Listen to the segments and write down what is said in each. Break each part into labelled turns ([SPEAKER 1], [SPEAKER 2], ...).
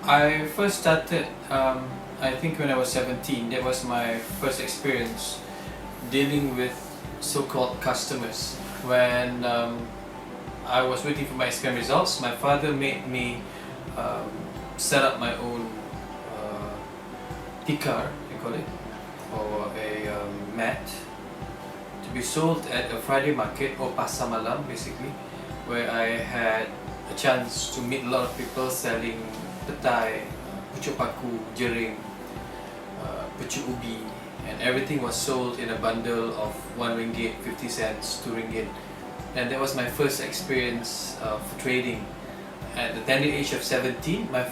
[SPEAKER 1] I first started, I think when I was 17. That was my first experience dealing with so-called customers. When I was waiting for my exam results, my father made me um, set up my own tikar, they call it, or a mat to be sold at a Friday market or pasar malam, basically, where I had a chance to meet a lot of people selling petai, pucuk paku, jering, pucuk ubi, and everything was sold in a bundle of 1 ringgit, 50 cents, 2 ringgit. And that was my first experience of trading. At the tender age of 17, my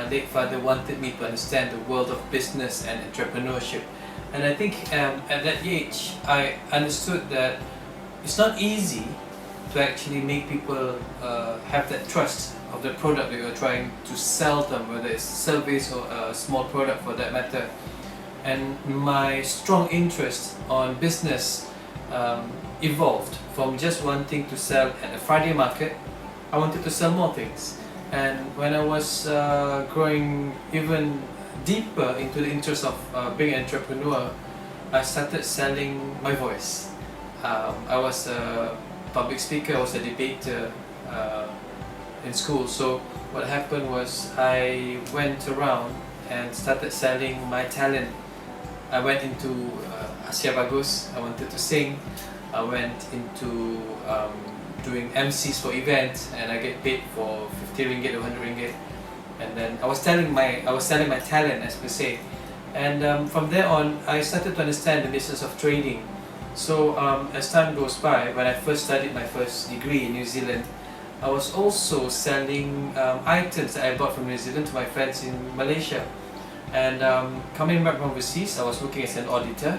[SPEAKER 1] late father, wanted me to understand the world of business and entrepreneurship. And I think at that age, I understood that it's not easy to actually make people have that trust of the product that you're trying to sell them, whether it's a service or a small product for that matter. And my strong interest on business evolved from just wanting to sell at a Friday market. I wanted to sell more things. And when I was growing even deeper into the interest of being an entrepreneur, I started selling my voice. I was a public speaker, I was a debater in school. So what happened was I went around and started selling my talent. I went into Asia Bagus, I wanted to sing. I went into doing MCs for events, and I get paid for 50 ringgit or 100 ringgit. And then I was selling my talent, as per se. And from there on, I started to understand the business of trading. So as time goes by, when I first studied my first degree in New Zealand, I was also selling items that I bought from New Zealand to my friends in Malaysia. And coming back from overseas, I was working as an auditor,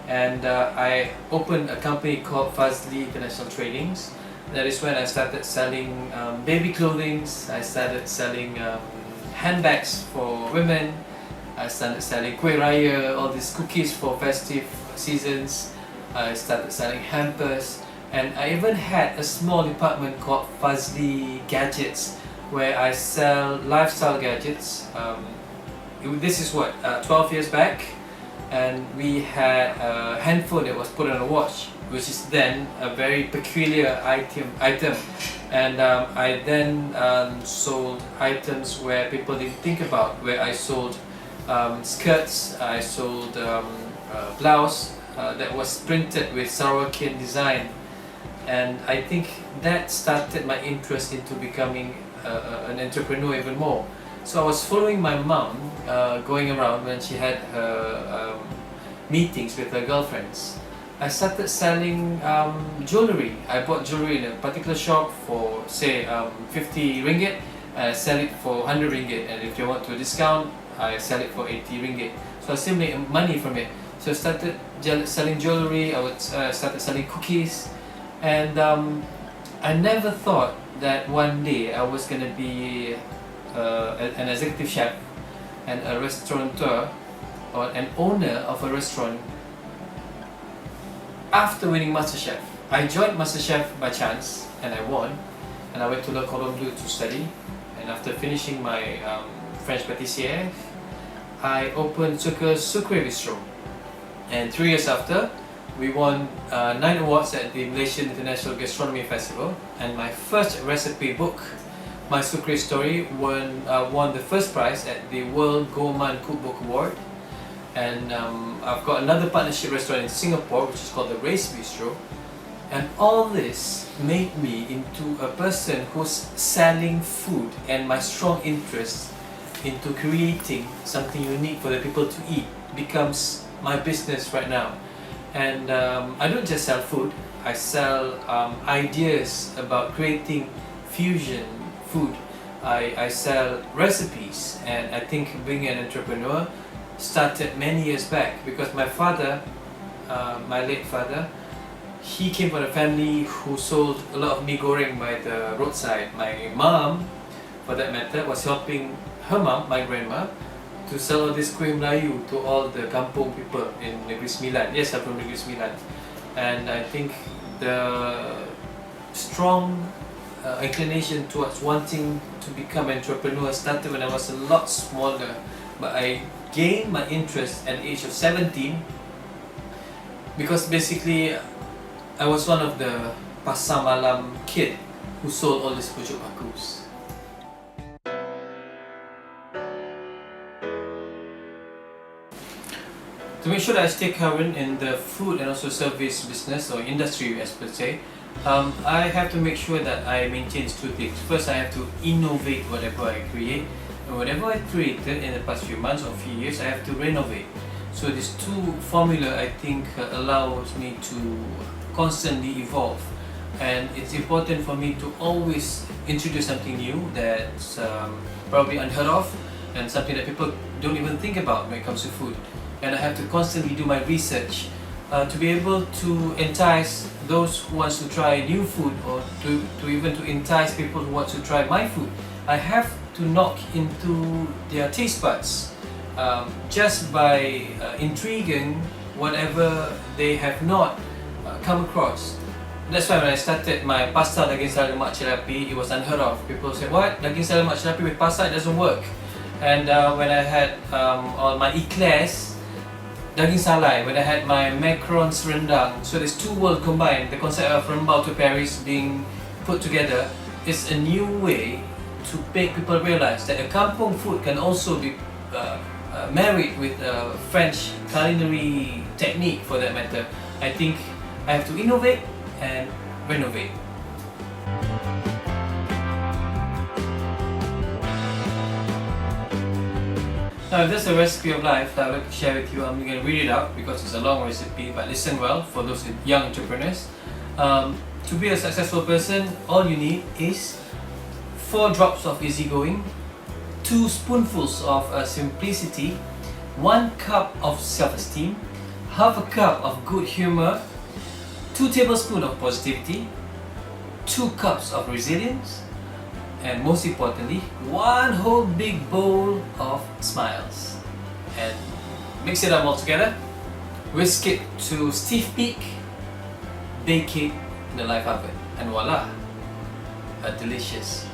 [SPEAKER 1] and I opened a company called Fazley International Tradings. That is when I started selling baby clothing. I started selling handbags for women. I started selling kuih raya, all these cookies for festive seasons. I started selling hampers, and I even had a small department called Fazley Gadgets, where I sell lifestyle gadgets. This is what, 12 years back, and we had a handphone that was put on a watch, which is then a very peculiar item. And I then sold items where people didn't think about, where I sold skirts, I sold blouse that was printed with Sarawakian design. And I think that started my interest into becoming an entrepreneur even more. So I was following my mom going around when she had her meetings with her girlfriends. I started selling jewellery. I bought jewellery in a particular shop for, say, 50 ringgit. I sell it for 100 ringgit, and if you want to discount, I sell it for 80 ringgit. So I still make money from it. So I started selling jewellery. I started selling cookies, and I never thought that one day I was going to be an executive chef and a restaurateur, or an owner of a restaurant, after winning MasterChef. I joined MasterChef by chance, and I won, and I went to Le Cordon Bleu to study. And after finishing my French pâtissier, I opened SukaSucre Bistro. And 3 years after, we won 9 awards at the Malaysian International Gastronomy Festival, and my first recipe book, My Sucre Story, won the first prize at the World Gourmand Cookbook Award. And I've got another partnership restaurant in Singapore, which is called the Race Bistro. And all this made me into a person who's selling food, and my strong interest into creating something unique for the people to eat becomes my business right now. And I don't just sell food, I sell ideas about creating fusion food. I sell recipes, and I think being an entrepreneur started many years back because my father, my late father, he came from a family who sold a lot of mee goreng by the roadside. My mom, for that matter, was helping her mom, my grandma, to sell all this kuih Melayu to all the kampung people in Negeri Sembilan. Yes, I'm from Negeri Sembilan. And I think the strong inclination towards wanting to become an entrepreneur started when I was a lot smaller, but I gained my interest at the age of 17 because basically I was one of the pasar malam kid who sold all these pucuk pakus. To make sure that I stay current in the food and also service business or industry as per se, I have to make sure that I maintain two things. First, I have to innovate whatever I create, and whatever I created in the past few months or few years, I have to renovate. So these two formula I think allows me to constantly evolve, and it's important for me to always introduce something new that's probably unheard of and something that people don't even think about when it comes to food. And I have to constantly do my research to be able to entice those who wants to try new food, or to even to entice people who want to try my food. I have to knock into their taste buds just by intriguing whatever they have not come across. That's why when I started my pasta daging sala lemak celapi, it was unheard of. People say, what? Daging sala lemak celapi with pasta? It doesn't work. And when I had all my eclairs, daging salai, when I had my macarons rendang, so there's two worlds combined. The concept of rembau to Paris being put together is a new way to make people realize that a kampung food can also be married with French culinary technique for that matter. I think I have to innovate and renovate. Now, if there's a recipe of life that I would like to share with you, I'm going to read it out because it's a long recipe, but listen well for those young entrepreneurs. To be a successful person, all you need is 4 drops of easygoing, 2 spoonfuls of simplicity, 1 cup of self-esteem, half a cup of good humor, 2 tablespoons of positivity, 2 cups of resilience, and most importantly, 1 whole big bowl of smiles. And mix it up all together, whisk it to stiff peak, bake it in the live oven, and voila, a delicious